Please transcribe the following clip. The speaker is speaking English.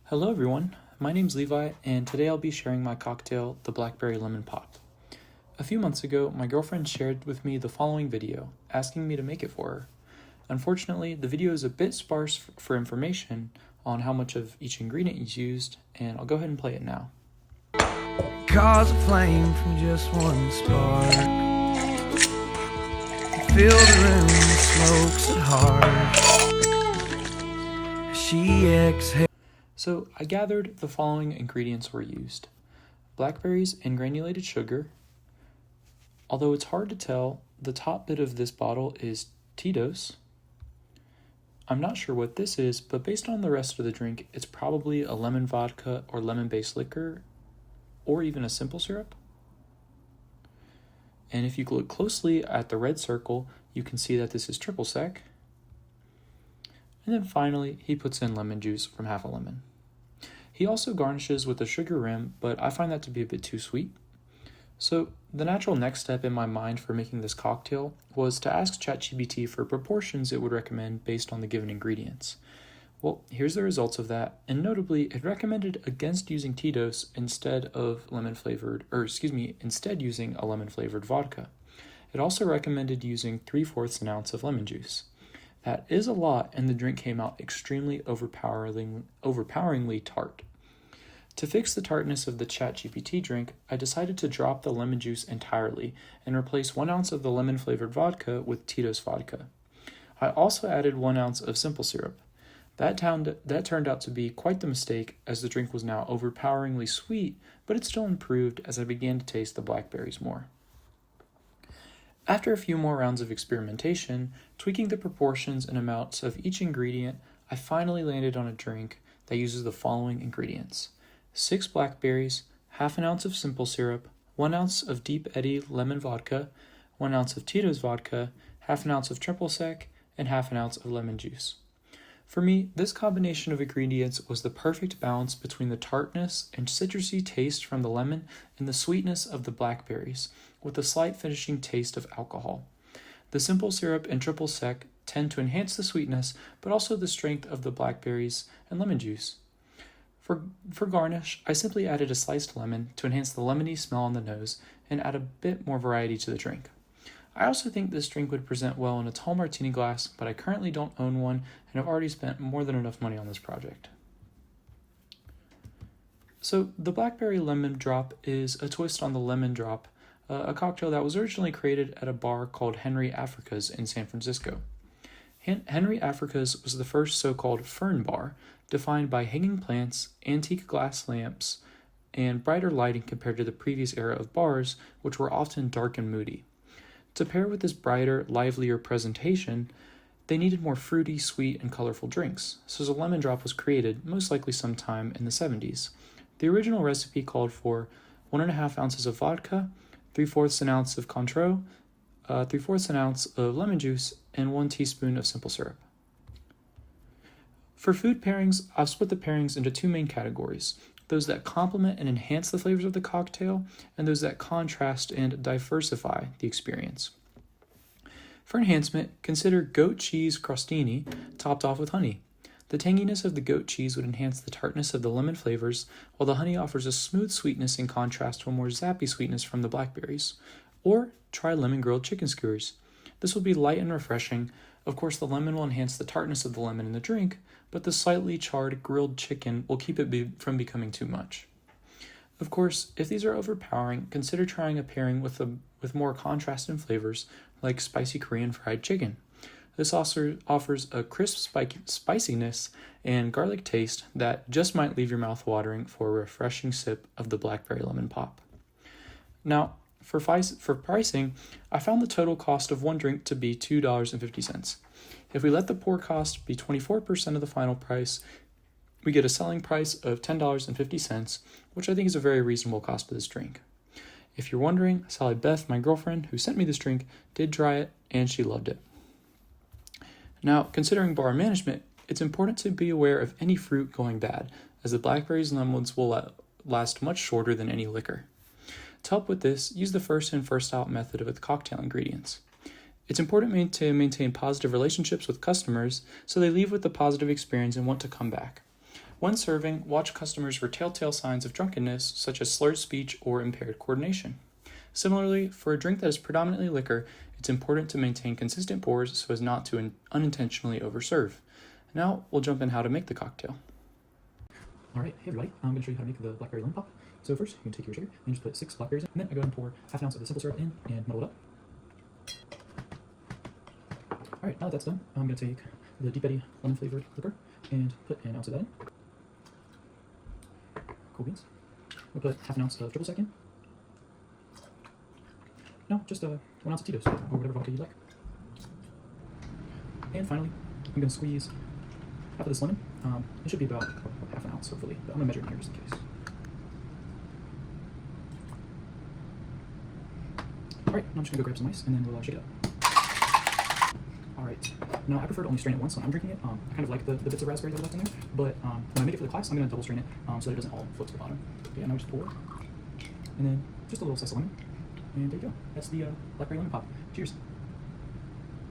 Hello everyone, my name's Levi, and today I'll be sharing my cocktail, the Blackberry Lemon Pop. A few months ago, my girlfriend shared with me the following video, asking me to make it for her. Unfortunately, the video is a bit sparse for information on how much of each ingredient is used, and I'll go ahead and play it now. Cause a flame from just one spark. Fill the room, smokes it hard. She exhales. So I gathered the following ingredients were used. Blackberries and granulated sugar. Although it's hard to tell, the top bit of this bottle is Tito's. I'm not sure what this is, but based on the rest of the drink, it's probably a lemon vodka or lemon-based liquor, or even a simple syrup. And if you look closely at the red circle, you can see that this is triple sec. And then finally, he puts in lemon juice from half a lemon. He also garnishes with a sugar rim, but I find that to be a bit too sweet. So the natural next step in my mind for making this cocktail was to ask ChatGPT for proportions it would recommend based on the given ingredients. Well, here's the results of that, and notably, it recommended against using Tito's instead using a lemon-flavored vodka. It also recommended using 3/4 an ounce of lemon juice. That is a lot, and the drink came out extremely overpoweringly tart. To fix the tartness of the ChatGPT drink, I decided to drop the lemon juice entirely and replace 1 ounce of the lemon-flavored vodka with Tito's vodka. I also added 1 ounce of simple syrup. That turned out to be quite the mistake, as the drink was now overpoweringly sweet, but it still improved as I began to taste the blackberries more. After a few more rounds of experimentation, tweaking the proportions and amounts of each ingredient, I finally landed on a drink that uses the following ingredients: 6 blackberries, half an ounce of simple syrup, 1 ounce of Deep Eddy lemon vodka, 1 ounce of Tito's vodka, half an ounce of triple sec, and half an ounce of lemon juice. For me, this combination of ingredients was the perfect balance between the tartness and citrusy taste from the lemon and the sweetness of the blackberries, with a slight finishing taste of alcohol. The simple syrup and triple sec tend to enhance the sweetness, but also the strength of the blackberries and lemon juice. For garnish, I simply added a sliced lemon to enhance the lemony smell on the nose and add a bit more variety to the drink. I also think this drink would present well in a tall martini glass, but I currently don't own one and have already spent more than enough money on this project. So the Blackberry Lemon Drop is a twist on the Lemon Drop, a cocktail that was originally created at a bar called Henry Africa's in San Francisco. Henry Africa's was the first so-called fern bar, defined by hanging plants, antique glass lamps, and brighter lighting compared to the previous era of bars, which were often dark and moody. To pair with this brighter, livelier presentation, they needed more fruity, sweet, and colorful drinks, so the lemon drop was created, most likely sometime in the 70s. The original recipe called for 1.5 ounces of vodka, 3/4 an ounce of Cointreau, 3/4 an ounce of lemon juice, and 1 teaspoon of simple syrup. For food pairings, I've split the pairings into 2 main categories: those that complement and enhance the flavors of the cocktail, and those that contrast and diversify the experience. For enhancement, consider goat cheese crostini topped off with honey. The tanginess of the goat cheese would enhance the tartness of the lemon flavors, while the honey offers a smooth sweetness in contrast to a more zappy sweetness from the blackberries. Or try lemon grilled chicken skewers. This will be light and refreshing. Of course, the lemon will enhance the tartness of the lemon in the drink, but the slightly charred grilled chicken will keep it from becoming too much. Of course, if these are overpowering, consider trying a pairing with more contrast in flavors, like spicy Korean fried chicken. This also offers a crisp spiciness and garlic taste that just might leave your mouth watering for a refreshing sip of the Blackberry Lemon Pop. Now, for pricing, I found the total cost of one drink to be $2.50. If we let the pour cost be 24% of the final price, we get a selling price of $10.50, which I think is a very reasonable cost of this drink. If you're wondering, Sally Beth, my girlfriend who sent me this drink, did try it and she loved it. Now, considering bar management, it's important to be aware of any fruit going bad, as the blackberries and lemons will last much shorter than any liquor. To help with this, use the first in, first out method with cocktail ingredients. It's important to maintain positive relationships with customers so they leave with a positive experience and want to come back. When serving, watch customers for telltale signs of drunkenness, such as slurred speech or impaired coordination. Similarly, for a drink that is predominantly liquor, it's important to maintain consistent pours so as not to unintentionally overserve. Now, we'll jump in how to make the cocktail. Alright, hey everybody, I'm going to show you how to make the Blackberry lemon pop. So first, you can take your sugar and just put 6 blackberries in, and then I go ahead and pour half an ounce of the simple syrup in and muddle it up. Alright, now that that's done, I'm going to take the Deep Eddy lemon flavored liquor and put an ounce of that in. Cool beans. We'll put half an ounce of triple sec in. No, just 1 ounce of Tito's, or whatever vodka you like. And finally, I'm going to squeeze half of this lemon. It should be about half an ounce, hopefully, but I'm going to measure it here just in case. Alright, now I'm just going to go grab some ice, and then we'll shake it up. Alright, now I prefer to only strain it once when I'm drinking it. I kind of like the bits of raspberry that are left in there, but when I make it for the class, I'm going to double strain it so that it doesn't all float to the bottom. Okay, now we just pour, and then just a little slice of lemon, and there you go. That's the Blackberry lemon pop. Cheers.